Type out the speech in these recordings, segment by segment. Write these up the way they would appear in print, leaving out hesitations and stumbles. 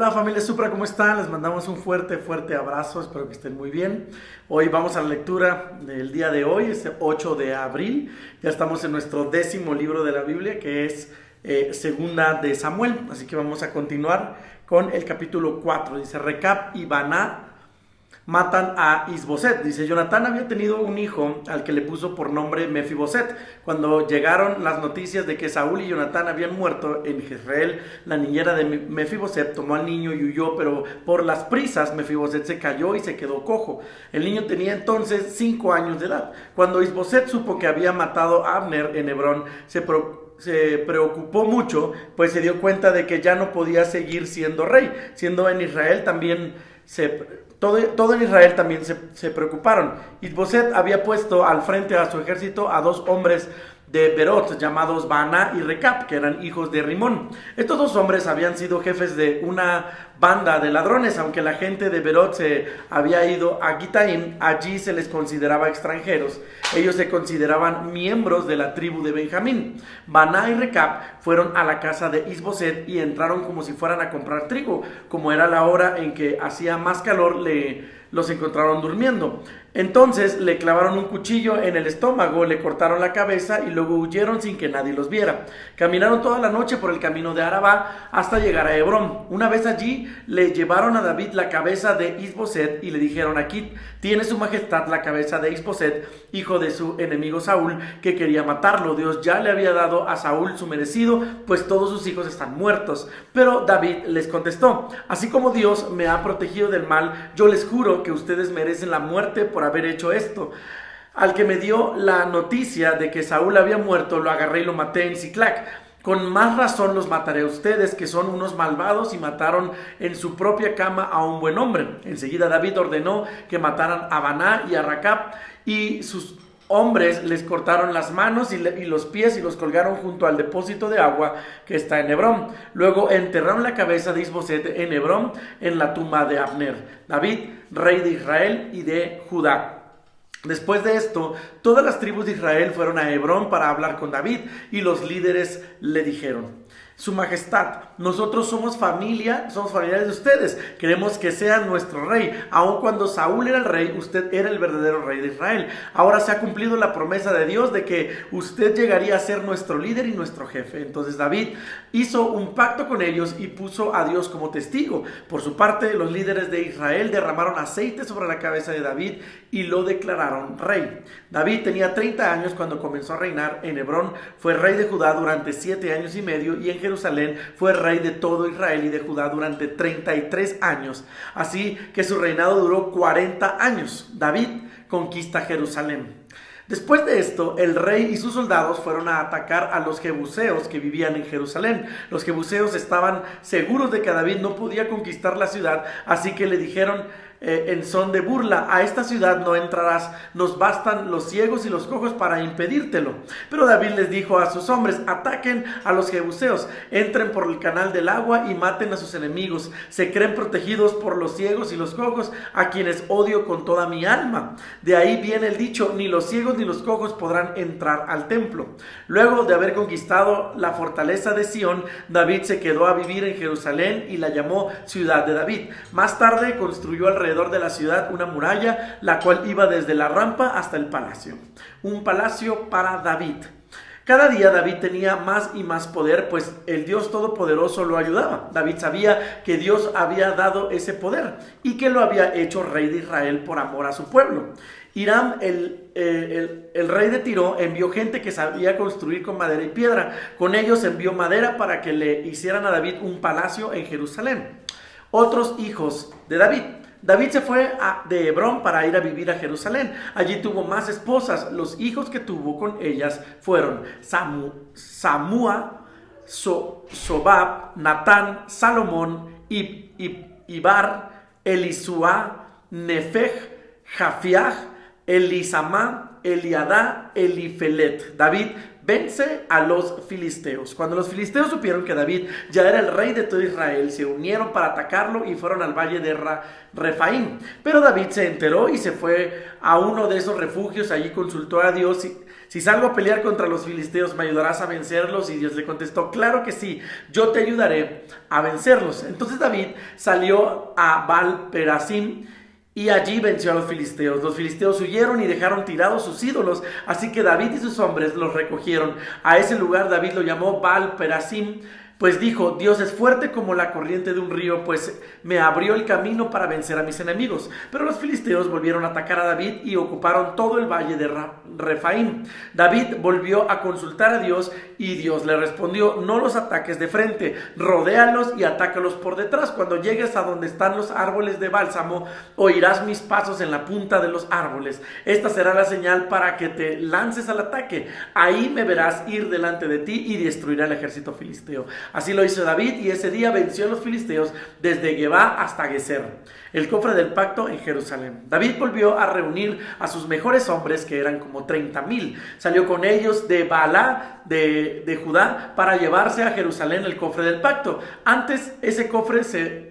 Hola familia Supra, ¿cómo están? Les mandamos un fuerte abrazo, espero que estén muy bien. Hoy vamos a la lectura del día de hoy, es 8 de abril. Ya estamos en nuestro 10º libro de la Biblia, que es Segunda de Samuel. Así que vamos a continuar con el capítulo 4. Dice: Recab y Baná matan a Isboset. Dice: Jonatán había tenido un hijo al que le puso por nombre Mefiboset. Cuando llegaron las noticias de que Saúl y Jonatán habían muerto en Jezreel, la niñera de Mefiboset tomó al niño y huyó, pero por las prisas Mefiboset se cayó y se quedó cojo. El niño tenía entonces 5 años de edad. Cuando Isboset supo que había matado a Abner en Hebrón, se preocupó mucho, pues se dio cuenta de que ya no podía seguir siendo rey. Siendo en Israel también todo en Israel también se preocuparon. Isboset había puesto al frente a su ejército a 2 hombres de Berot, llamados Baná y Recab, que eran hijos de Rimón. Estos 2 hombres habían sido jefes de una banda de ladrones. Aunque la gente de Berot se había ido a Gitaim, allí se les consideraba extranjeros. Ellos se consideraban miembros de la tribu de Benjamín. Baná y Recab fueron a la casa de Isboset y entraron como si fueran a comprar trigo. Como era la hora en que hacía más calor, los encontraron durmiendo. Entonces le clavaron un cuchillo en el estómago, le cortaron la cabeza y luego huyeron sin que nadie los viera. Caminaron toda la noche por el camino de Arabá hasta llegar a Hebrón. Una vez allí le llevaron a David la cabeza de Isboset y le dijeron: aquí tiene su majestad la cabeza de Isboset, hijo de su enemigo Saúl, que quería matarlo. Dios ya le había dado a Saúl su merecido, pues todos sus hijos están muertos. Pero David les contestó: así como Dios me ha protegido del mal, yo les juro que ustedes merecen la muerte por haber hecho esto. Al que me dio la noticia de que Saúl había muerto, lo agarré y lo maté en Siclac. Con más razón los mataré a ustedes, que son unos malvados y mataron en su propia cama a un buen hombre. Enseguida David ordenó que mataran a Baná y a Recab, y sus hombres les cortaron las manos y los pies y los colgaron junto al depósito de agua que está en Hebrón. Luego enterraron la cabeza de Isboset en Hebrón, en la tumba de Abner, David, rey de Israel y de Judá. Después de esto, todas las tribus de Israel fueron a Hebrón para hablar con David, y los líderes le dijeron: Su majestad, nosotros somos familiares de ustedes, queremos que sea nuestro rey. Aun cuando Saúl era el rey, usted era el verdadero rey de Israel. Ahora se ha cumplido la promesa de Dios de que usted llegaría a ser nuestro líder y nuestro jefe. Entonces David hizo un pacto con ellos y puso a Dios como testigo. Por su parte, los líderes de Israel derramaron aceite sobre la cabeza de David y lo declararon rey. David tenía 30 años cuando comenzó a reinar en Hebrón. Fue rey de Judá durante 7 años y medio, y en Jerusalén fue rey de todo Israel y de Judá durante 33 años. Así que su reinado duró 40 años. David conquista Jerusalén. Después de esto, el rey y sus soldados fueron a atacar a los jebuseos que vivían en Jerusalén. Los jebuseos estaban seguros de que David no podía conquistar la ciudad, así que le dijeron en son de burla: a esta ciudad no entrarás, nos bastan los ciegos y los cojos para impedírtelo. Pero David les dijo a sus hombres: ataquen a los jebuseos, entren por el canal del agua y maten a sus enemigos. Se creen protegidos por los ciegos y los cojos, a quienes odio con toda mi alma. De ahí viene el dicho: ni los ciegos ni los cojos podrán entrar al templo. Luego de haber conquistado la fortaleza de Sión, David se quedó a vivir en Jerusalén y la llamó Ciudad de David. Más tarde construyó alrededor de la ciudad una muralla, la cual iba desde la rampa hasta el palacio. Un palacio para David. Cada día David tenía más y más poder, pues el Dios Todopoderoso lo ayudaba. David sabía que Dios había dado ese poder y que lo había hecho rey de Israel por amor a su pueblo. Hiram, el rey de Tiro, envió gente que sabía construir con madera y piedra. Con ellos envió madera para que le hicieran a David un palacio en Jerusalén. Otros hijos de David. David se fue de Hebrón para ir a vivir a Jerusalén. Allí tuvo más esposas. Los hijos que tuvo con ellas fueron Samúa, Sobab, Natán, Salomón, Ibar, Elisuá, Nefeg, Jafiach, Elisamá, Eliadá, Elifelet. David vence a los filisteos. Cuando los filisteos supieron que David ya era el rey de todo Israel, se unieron para atacarlo y fueron al valle de Refaim. Pero David se enteró y se fue a uno de esos refugios. Allí consultó a Dios: si salgo a pelear contra los filisteos, ¿me ayudarás a vencerlos? Y Dios le contestó: claro que sí, yo te ayudaré a vencerlos. Entonces David salió a Baal-Perasim y allí venció a los filisteos. Los filisteos huyeron y dejaron tirados sus ídolos, así que David y sus hombres los recogieron. A ese lugar David lo llamó Baal-Perasim, pues dijo: Dios es fuerte como la corriente de un río, pues me abrió el camino para vencer a mis enemigos. Pero los filisteos volvieron a atacar a David y ocuparon todo el valle de Refaim. David volvió a consultar a Dios y Dios le respondió: no los ataques de frente, rodéalos y atácalos por detrás. Cuando llegues a donde están los árboles de bálsamo, oirás mis pasos en la punta de los árboles. Esta será la señal para que te lances al ataque. Ahí me verás ir delante de ti y destruirá el ejército filisteo. Así lo hizo David, y ese día venció a los filisteos desde Gebá hasta Geser. El cofre del pacto en Jerusalén. David volvió a reunir a sus mejores hombres, que eran como 30,000. Salió con ellos de Baalá de Judá para llevarse a Jerusalén el cofre del pacto. Antes ese cofre se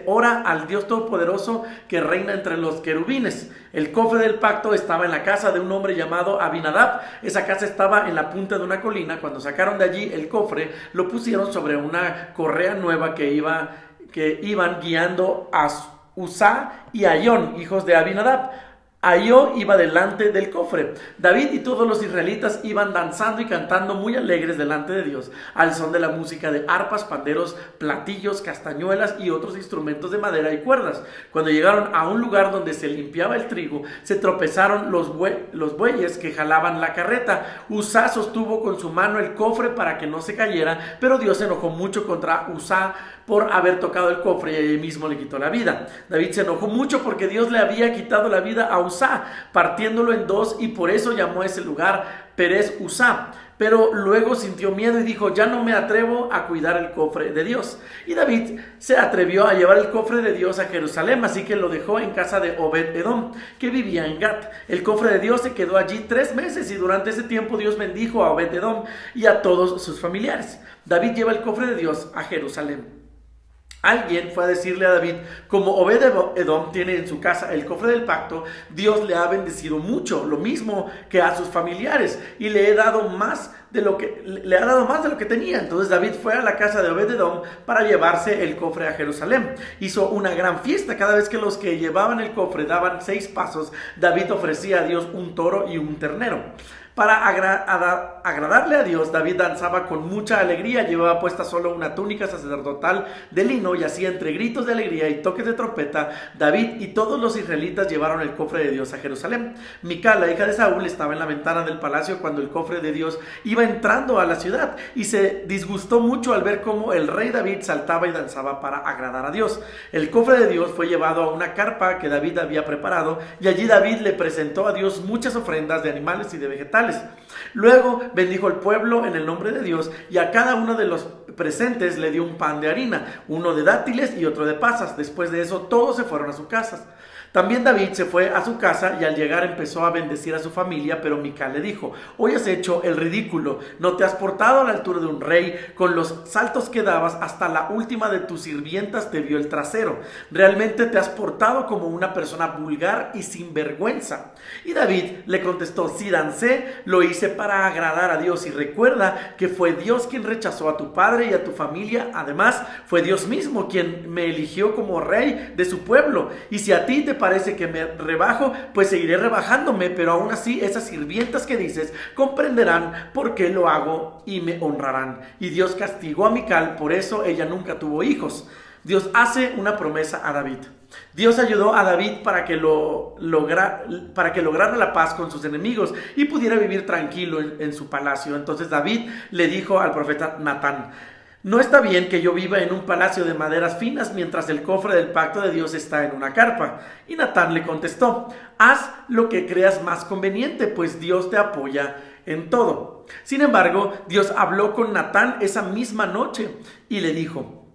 ora al Dios Todopoderoso que reina entre los querubines. El cofre del pacto estaba en la casa de un hombre llamado Abinadab. Esa casa estaba en la punta de una colina. Cuando sacaron de allí el cofre, lo pusieron sobre una correa nueva que iban guiando a Uzá y Ayón, hijos de Abinadab. Ahío iba delante del cofre. David y todos los israelitas iban danzando y cantando muy alegres delante de Dios, al son de la música de arpas, panderos, platillos, castañuelas y otros instrumentos de madera y cuerdas. Cuando llegaron a un lugar donde se limpiaba el trigo, se tropezaron los bueyes que jalaban la carreta. Uzá sostuvo con su mano el cofre para que no se cayera, pero Dios se enojó mucho contra Uzá por haber tocado el cofre y allí mismo le quitó la vida. David se enojó mucho porque Dios le había quitado la vida a Uzá, partiéndolo en dos, y por eso llamó a ese lugar Perez Uzá. Pero luego sintió miedo y dijo: ya no me atrevo a cuidar el cofre de Dios. Y David se atrevió a llevar el cofre de Dios a Jerusalén, así que lo dejó en casa de Obed-Edom, que vivía en Gat. El cofre de Dios se quedó allí 3 meses, y durante ese tiempo Dios bendijo a Obed-Edom y a todos sus familiares. David lleva el cofre de Dios a Jerusalén. Alguien fue a decirle a David: como Obed-Edom tiene en su casa el cofre del pacto, Dios le ha bendecido mucho, lo mismo que a sus familiares, y le ha dado más de lo que tenía. Entonces David fue a la casa de Obed-Edom para llevarse el cofre a Jerusalén. Hizo una gran fiesta. Cada vez que los que llevaban el cofre daban 6 pasos, David ofrecía a Dios un toro y un ternero. Para agradarle a Dios, David danzaba con mucha alegría. Llevaba puesta solo una túnica sacerdotal de lino, y así, entre gritos de alegría y toques de trompeta, David y todos los israelitas llevaron el cofre de Dios a Jerusalén. Mical, la hija de Saúl, estaba en la ventana del palacio cuando el cofre de Dios iba entrando a la ciudad, y se disgustó mucho al ver cómo el rey David saltaba y danzaba para agradar a Dios. El cofre de Dios fue llevado a una carpa que David había preparado, y allí David le presentó a Dios muchas ofrendas de animales y de vegetales. Luego bendijo al pueblo en el nombre de Dios, y a cada uno de los presentes le dio un pan de harina, uno de dátiles y otro de pasas. Después de eso todos se fueron a sus casas. También David se fue a su casa, y al llegar empezó a bendecir a su familia, pero Mical le dijo: hoy has hecho el ridículo, no te has portado a la altura de un rey, con los saltos que dabas hasta la última de tus sirvientas te vio el trasero. Realmente te has portado como una persona vulgar y sin vergüenza. Y David le contestó: si dancé, lo hice para agradar a Dios, y recuerda que fue Dios quien rechazó a tu padre y a tu familia. Además, fue Dios mismo quien me eligió como rey de su pueblo, y si a ti te parece que me rebajo, pues seguiré rebajándome, pero aún así esas sirvientas que dices comprenderán por qué lo hago y me honrarán. Y Dios castigó a Mical, por eso ella nunca tuvo hijos. Dios hace una promesa a David. Dios ayudó a David para que lograra la paz con sus enemigos y pudiera vivir tranquilo en su palacio. Entonces David le dijo al profeta Natán: no está bien que yo viva en un palacio de maderas finas mientras el cofre del pacto de Dios está en una carpa. Y Natán le contestó: haz lo que creas más conveniente, pues Dios te apoya en todo. Sin embargo, Dios habló con Natán esa misma noche y le dijo: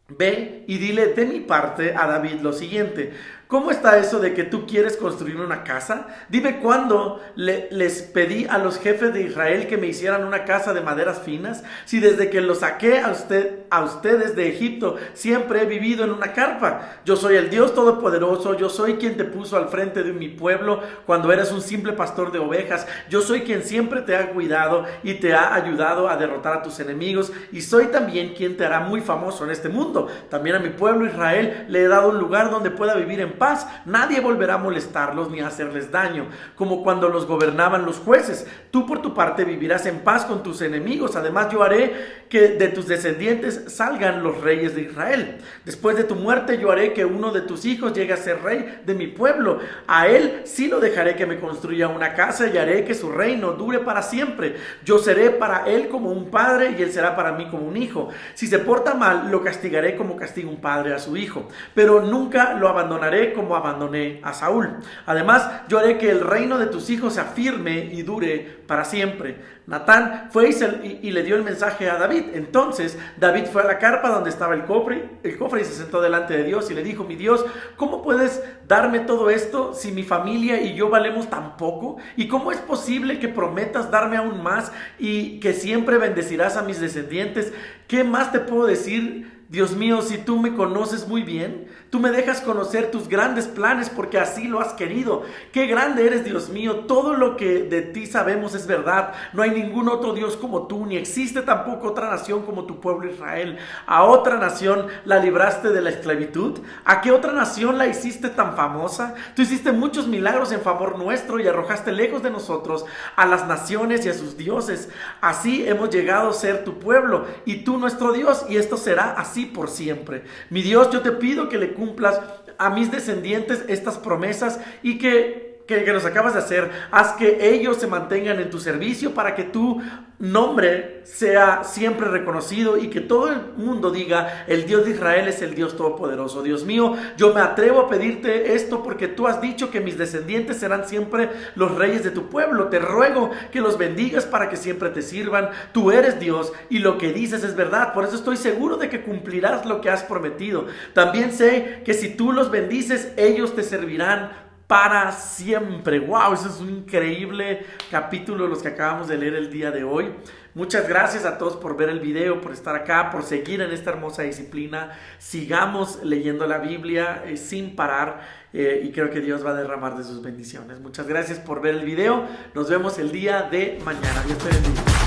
ve y dile de mi parte a David lo siguiente: ¿Cómo está eso de que tú quieres construir una casa? Dime cuándo les pedí a los jefes de Israel que me hicieran una casa de maderas finas, si desde que los saqué a ustedes de Egipto siempre he vivido en una carpa. Yo soy el Dios Todopoderoso, yo soy quien te puso al frente de mi pueblo cuando eras un simple pastor de ovejas. Yo soy quien siempre te ha cuidado y te ha ayudado a derrotar a tus enemigos, y soy también quien te hará muy famoso en este mundo. También a mi pueblo Israel le he dado un lugar donde pueda vivir en paz. Nadie volverá a molestarlos ni a hacerles daño, como cuando los gobernaban los jueces. Tú por tu parte vivirás en paz con tus enemigos. Además, yo haré que de tus descendientes salgan los reyes de Israel. Después de tu muerte, yo haré que uno de tus hijos llegue a ser rey de mi pueblo. A él sí lo dejaré que me construya una casa, y haré que su reino dure para siempre. Yo seré para él como un padre, y él será para mí como un hijo. Si se porta mal, lo castigaré como castiga un padre a su hijo, pero nunca lo abandonaré como abandoné a Saúl. Además, yo haré que el reino de tus hijos se afirme y dure para siempre. Natán fue y le dio el mensaje a David. Entonces David fue a la carpa donde estaba el cofre y se sentó delante de Dios y le dijo: mi Dios, ¿cómo puedes darme todo esto si mi familia y yo valemos tan poco? ¿Y cómo es posible que prometas darme aún más y que siempre bendecirás a mis descendientes? ¿Qué más te puedo decir? Dios mío, si tú me conoces muy bien, tú me dejas conocer tus grandes planes porque así lo has querido. ¡Qué grande eres, Dios mío! Todo lo que de ti sabemos es verdad. No hay ningún otro Dios como tú, ni existe tampoco otra nación como tu pueblo Israel. ¿A otra nación la libraste de la esclavitud? ¿A qué otra nación la hiciste tan famosa? Tú hiciste muchos milagros en favor nuestro y arrojaste lejos de nosotros a las naciones y a sus dioses. Así hemos llegado a ser tu pueblo y tú nuestro Dios, y esto será así por siempre. Mi Dios, yo te pido que le cumplas a mis descendientes estas promesas y que nos acabas de hacer. Haz que ellos se mantengan en tu servicio para que tu nombre sea siempre reconocido y que todo el mundo diga: el Dios de Israel es el Dios Todopoderoso. Dios mío, yo me atrevo a pedirte esto porque tú has dicho que mis descendientes serán siempre los reyes de tu pueblo. Te ruego que los bendigas para que siempre te sirvan. Tú eres Dios y lo que dices es verdad. Por eso estoy seguro de que cumplirás lo que has prometido. También sé que si tú los bendices, ellos te servirán para siempre. ¡Wow! Eso es un increíble capítulo los que acabamos de leer el día de hoy. Muchas gracias a todos por ver el video, por estar acá, por seguir en esta hermosa disciplina. Sigamos leyendo la Biblia sin parar y creo que Dios va a derramar de sus bendiciones. Muchas gracias por ver el video. Nos vemos el día de mañana. Dios te bendiga.